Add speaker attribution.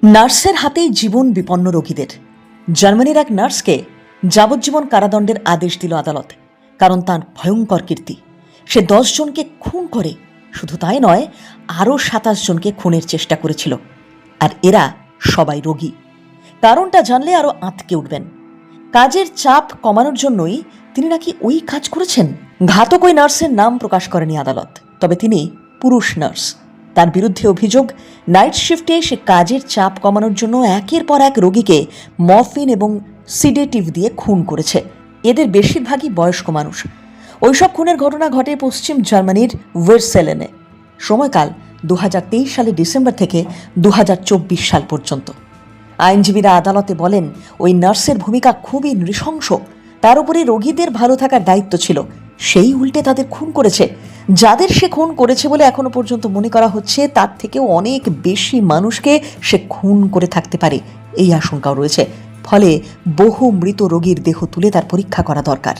Speaker 1: নার্সের হাতেই জীবন বিপন্ন রোগীদের। জার্মানির এক নার্সকে যাবজ্জীবন কারাদণ্ডের আদেশ দিল আদালত, কারণ তার ভয়ঙ্কর কীর্তি। সে 10 জনকে খুন করে, শুধু তাই নয়, আরও 27 জনকে খুনের চেষ্টা করেছিল। আর এরা সবাই রোগী। কারণটা জানলে আরও আঁতকে উঠবেন। কাজের চাপ কমানোর জন্যই তিনি নাকি ওই কাজ করেছেন। ঘাতক ওই নার্সের নাম প্রকাশ করেনি আদালত, তবে তিনি পুরুষ নার্স। তার বিরুদ্ধে অভিযোগ, নাইট শিফটে সে কাজের চাপ কমানোর জন্য একের পর এক রোগীকে মরফিন এবং সিডেটিভ দিয়ে খুন করেছে। এদের বেশিরভাগই বয়স্ক মানুষ। ওইসব খুনের ঘটনা ঘটে পশ্চিম জার্মানির ওয়েরসেলেনে। সময়কাল 2023 সালের ডিসেম্বর থেকে 2024 সাল পর্যন্ত। আইনজীবীরা আদালতে বলেন, ওই নার্সের ভূমিকা খুবই নৃশংস। তার উপরে রোগীদের ভালো থাকার দায়িত্ব ছিল, সেই উল্টে তাদের খুন করেছে। যাদের সে খুন করেছে বলে এখনো পর্যন্ত মনে করা হচ্ছে, তার থেকেও অনেক বেশি মানুষকে সে খুন করে থাকতে পারে, এই আশঙ্কাও রয়েছে। ফলে বহু মৃত রোগীর দেহ তুলে তার পরীক্ষা করা দরকার।